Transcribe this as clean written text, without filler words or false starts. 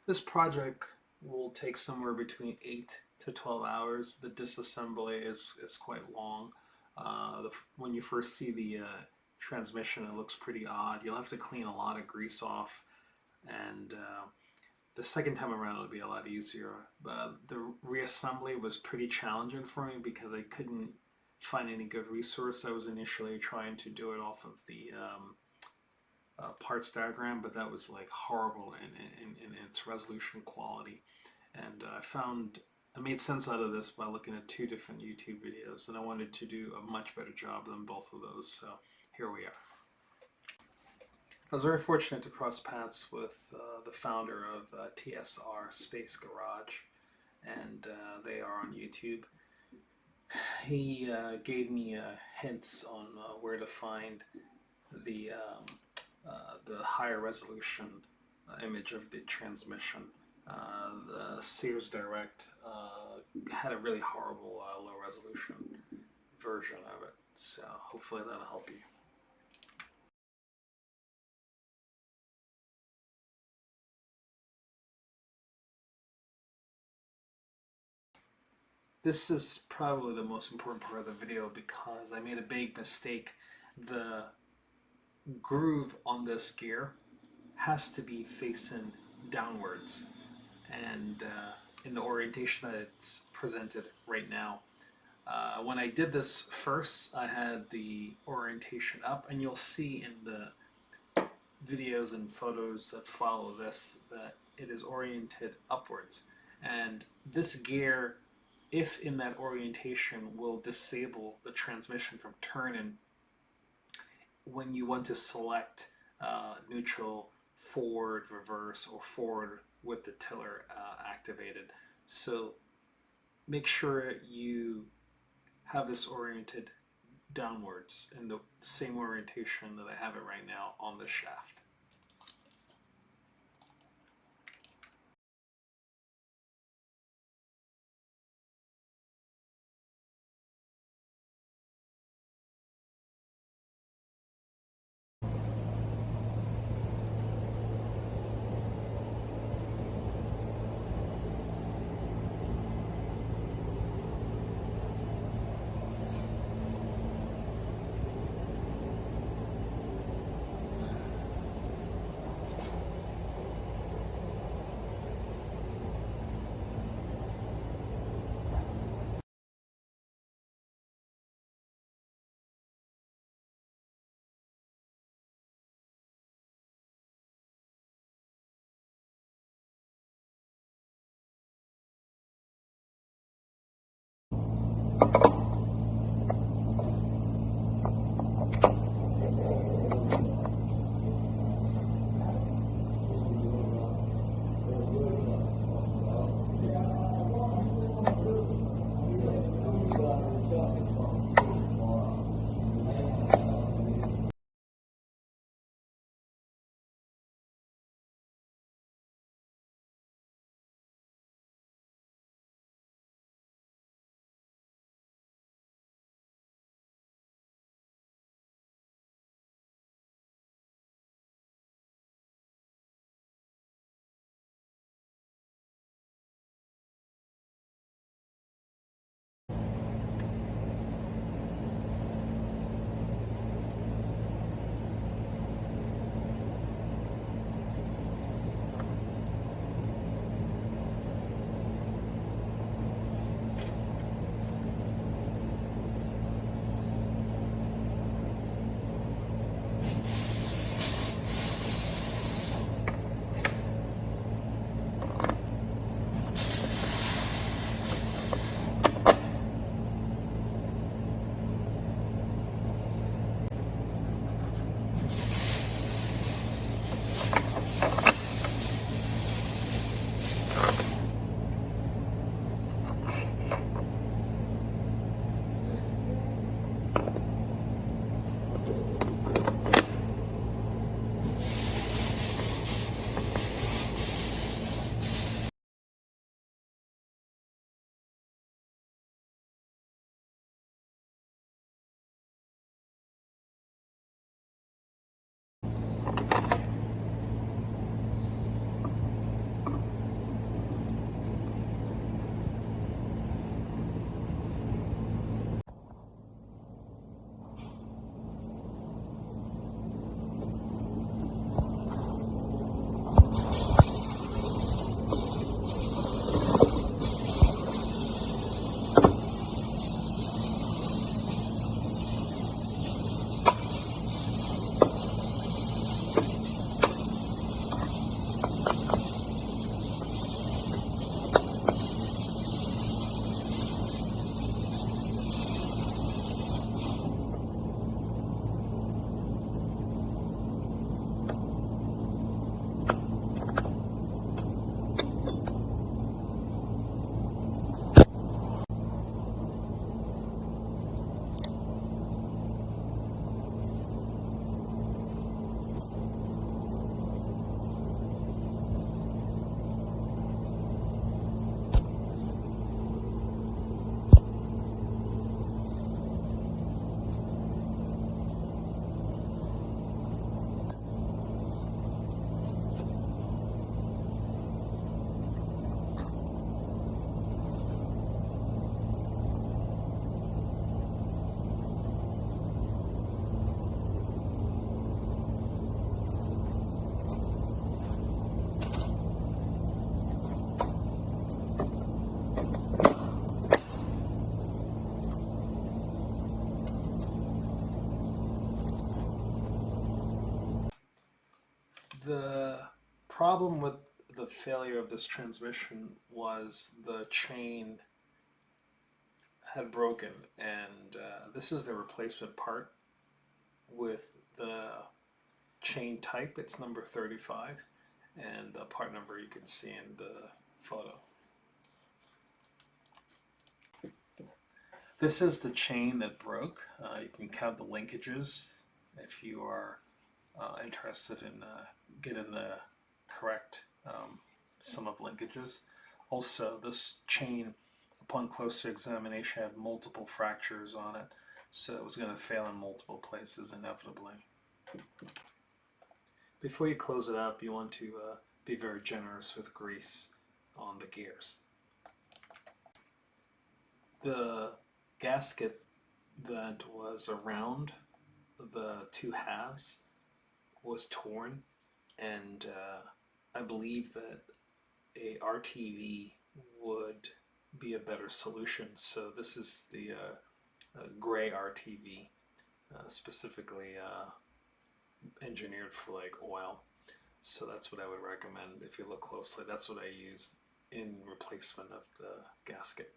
This project will take somewhere between 8 to 12 hours. The disassembly is quite long. When you first see the transmission, it looks pretty odd. You'll have to clean a lot of grease off, and the second time around it'll be a lot easier. The reassembly was pretty challenging for me because I couldn't find any good resource. I was initially trying to do it off of the parts diagram, but that was like horrible in its resolution quality. And I made sense out of this by looking at two different YouTube videos, and I wanted to do a much better job than both of those. So here we are. I was very fortunate to cross paths with the founder of TSR Space Garage, and they are on YouTube. He gave me hints on where to find the higher resolution image of the transmission. The Sears Direct had a really horrible low resolution version of it, so hopefully that'll help you. This is probably the most important part of the video because I made a big mistake. The groove on this gear has to be facing downwards, and in the orientation that it's presented right now. When I did this first, I had the orientation up, and you'll see in the videos and photos that follow this that it is oriented upwards. And this gear, if in that orientation, will disable the transmission from turning when you want to select neutral, forward, reverse, or forward with the tiller activated. So make sure you have this oriented downwards in the same orientation that I have it right now on the shaft. The problem with the failure of this transmission was the chain had broken, and this is the replacement part with the chain type. It's number 35, and the part number you can see in the photo. This is the chain that broke. You can count the linkages if you are interested in getting the correct sum of linkages. Also, this chain, upon closer examination, had multiple fractures on it, so it was going to fail in multiple places inevitably. Before you close it up, you want to be very generous with grease on the gears. The gasket that was around the two halves was torn, and I believe that a RTV would be a better solution. So this is the gray RTV, specifically engineered for like oil. So that's what I would recommend. If you look closely, that's what I used in replacement of the gasket.